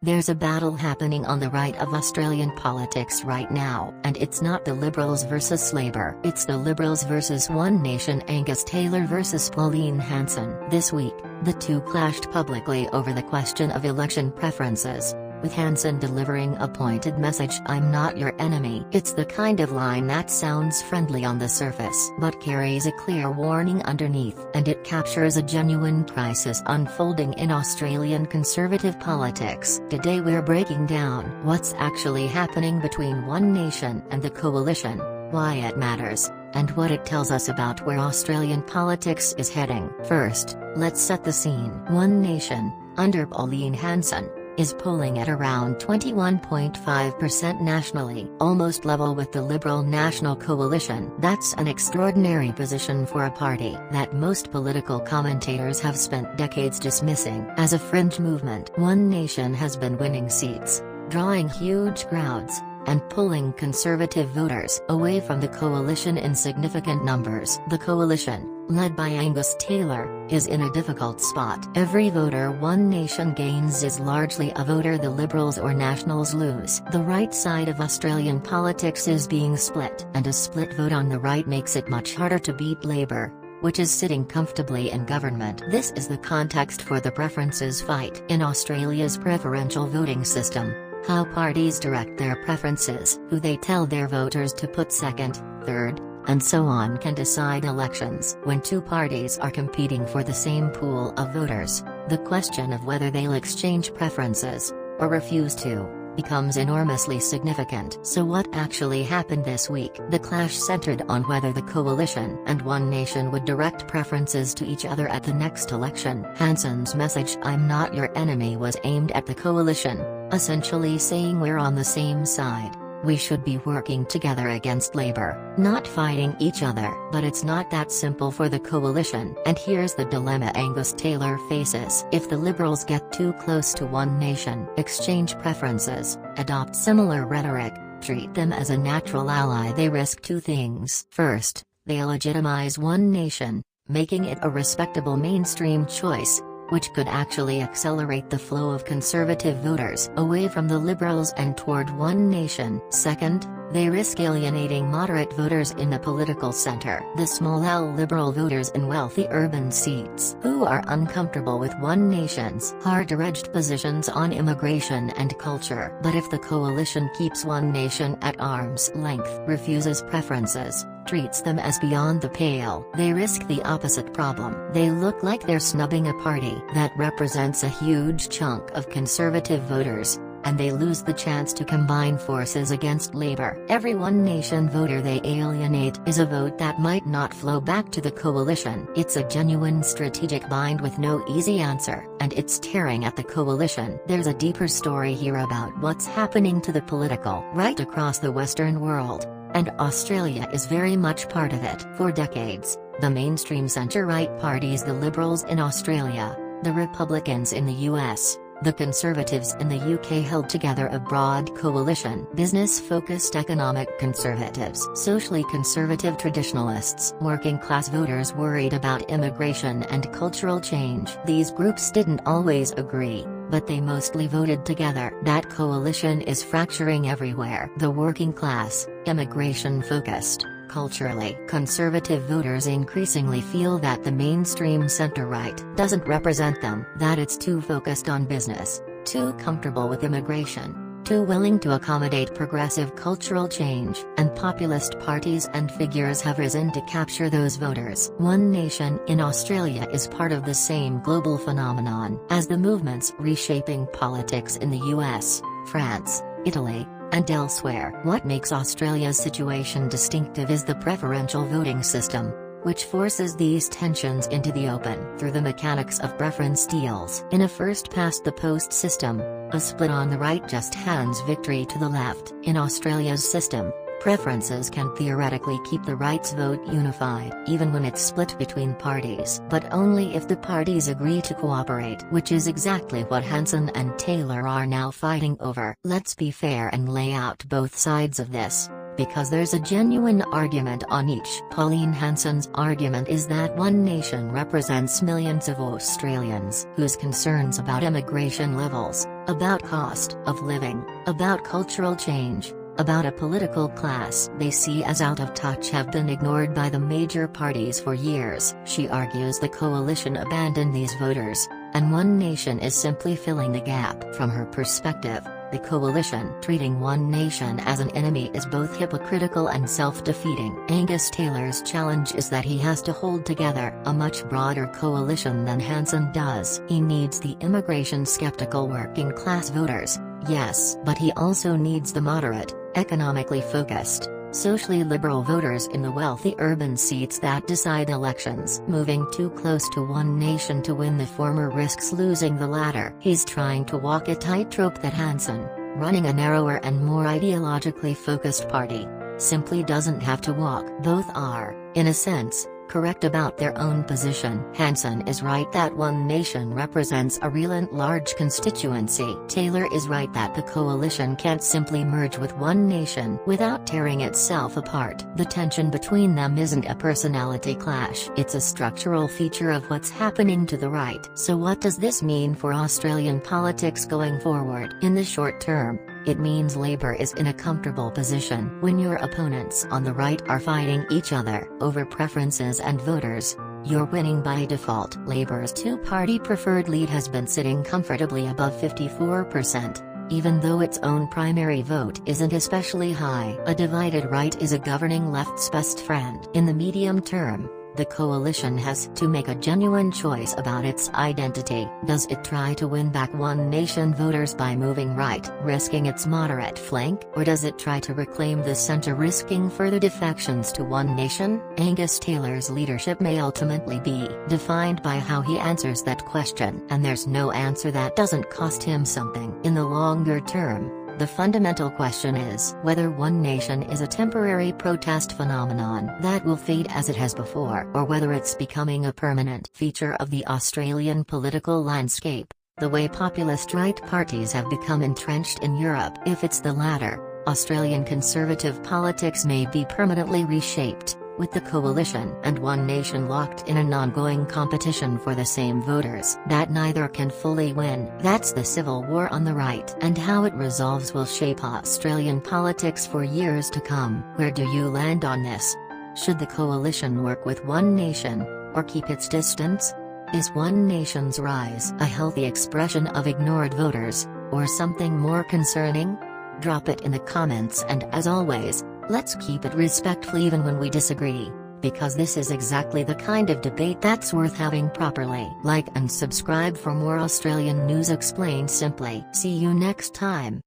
There's a battle happening on the right of Australian politics right now, and it's not the Liberals versus Labour. It's the Liberals versus One Nation. Angus Taylor versus Pauline Hanson. This week, the two clashed publicly over the question of election preferences, with Hanson delivering a pointed message: "I'm not your enemy." It's the kind of line that sounds friendly on the surface, but carries a clear warning underneath, and it captures a genuine crisis unfolding in Australian conservative politics. Today we're breaking down what's actually happening between One Nation and the coalition, why it matters, and what it tells us about where Australian politics is heading. First, let's set the scene. One Nation, under Pauline Hanson, is polling at around 21.5% nationally, almost level with the Liberal National Coalition. That's an extraordinary position for a party that most political commentators have spent decades dismissing as a fringe movement. One Nation has been winning seats, drawing huge crowds, and pulling conservative voters away from the coalition in significant numbers. The coalition, led by Angus Taylor, is in a difficult spot. Every voter One Nation gains is largely a voter the Liberals or Nationals lose. The right side of Australian politics is being split, and a split vote on the right makes it much harder to beat Labour, which is sitting comfortably in government. This is the context for the preferences fight. In Australia's preferential voting system, how parties direct their preferences, who they tell their voters to put second, third, and so on can decide elections. When two parties are competing for the same pool of voters, the question of whether they'll exchange preferences, or refuse to, becomes enormously significant. So what actually happened this week? The clash centered on whether the coalition and One Nation would direct preferences to each other at the next election. Hanson's message, "I'm not your enemy," was aimed at the coalition, essentially saying we're on the same side. We should be working together against Labour, not fighting each other. But it's not that simple for the coalition. And here's the dilemma Angus Taylor faces. If the Liberals get too close to One Nation, exchange preferences, adopt similar rhetoric, treat them as a natural ally, they risk two things. First, they legitimize One Nation, making it a respectable mainstream choice, which could actually accelerate the flow of conservative voters away from the Liberals and toward One Nation. Second, they risk alienating moderate voters in the political center, the small L Liberal voters in wealthy urban seats, who are uncomfortable with One Nation's hard-to-reach positions on immigration and culture. But if the coalition keeps One Nation at arm's length, refuses preferences, treats them as beyond the pale, they risk the opposite problem. They look like they're snubbing a party that represents a huge chunk of conservative voters, and they lose the chance to combine forces against Labour. Every One Nation voter they alienate is a vote that might not flow back to the coalition. It's a genuine strategic bind with no easy answer, and it's tearing at the coalition. There's a deeper story here about what's happening to the political right across the Western world, and Australia is very much part of it. For decades, the mainstream centre-right parties, the Liberals in Australia, the Republicans in the US, the Conservatives in the UK, held together a broad coalition. Business-focused economic conservatives, socially conservative traditionalists, working-class voters worried about immigration and cultural change. These groups didn't always agree, but they mostly voted together. That coalition is fracturing everywhere. The working class, immigration-focused, culturally conservative voters increasingly feel that the mainstream center-right doesn't represent them, that it's too focused on business, too comfortable with immigration, too willing to accommodate progressive cultural change, and populist parties and figures have risen to capture those voters. One Nation in Australia is part of the same global phenomenon as the movements reshaping politics in the US, France, Italy, and elsewhere. What makes Australia's situation distinctive is the preferential voting system, which forces these tensions into the open through the mechanics of preference deals. In a first-past-the-post system, a split on the right just hands victory to the left. In Australia's system, preferences can theoretically keep the right's vote unified, even when it's split between parties, but only if the parties agree to cooperate, which is exactly what Hanson and Taylor are now fighting over. Let's be fair and lay out both sides of this. because there's a genuine argument on each. Pauline Hanson's argument is that one nation represents millions of Australians whose concerns about immigration levels, about cost of living, about cultural change, about a political class they see as out of touch have been ignored by the major parties for years. She argues the coalition abandoned these voters, and one nation is simply filling the gap. From her perspective, the coalition treating one nation as an enemy is both hypocritical and self-defeating. Angus Taylor's challenge is that he has to hold together a much broader coalition than Hanson does. He needs the immigration-skeptical working-class voters, yes, but he also needs the moderate, economically focused, socially liberal voters in the wealthy urban seats that decide elections. Moving too close to one nation to win the former risks losing the latter. He's trying to walk a tightrope that Hanson, running a narrower and more ideologically focused party, simply doesn't have to walk. Both are, in a sense, correct about their own position. Hanson is right that one nation represents a real and large constituency. Taylor is right that the coalition can't simply merge with one nation without tearing itself apart. The tension between them isn't a personality clash. It's a structural feature of what's happening to the right. So what does this mean for Australian politics going forward? In the short term, it means Labour is in a comfortable position. When your opponents on the right are fighting each other over preferences and voters, you're winning by default. Labour's two-party preferred lead has been sitting comfortably above 54%, even though its own primary vote isn't especially high. A divided right is a governing left's best friend. In the medium term, the coalition has to make a genuine choice about its identity. Does it try to win back one nation voters by moving right, risking its moderate flank, or does it try to reclaim the centre, risking further defections to one nation? Angus Taylor's leadership may ultimately be defined by how he answers that question, and there's no answer that doesn't cost him something. In the longer term, the fundamental question is whether one nation is a temporary protest phenomenon that will fade as it has before, or whether it's becoming a permanent feature of the Australian political landscape, the way populist right parties have become entrenched in Europe. If it's the latter, Australian conservative politics may be permanently reshaped, with the coalition and one nation locked in an ongoing competition for the same voters that neither can fully win. That's the civil war on the right, and how it resolves will shape Australian politics for years to come. Where do you land on this? Should the coalition work with one nation, or keep its distance? Is one nation's rise a healthy expression of ignored voters, or something more concerning? Drop it in the comments, and as always, let's keep it respectful even when we disagree, because this is exactly the kind of debate that's worth having properly. Like and subscribe for more Australian news explained simply. See you next time.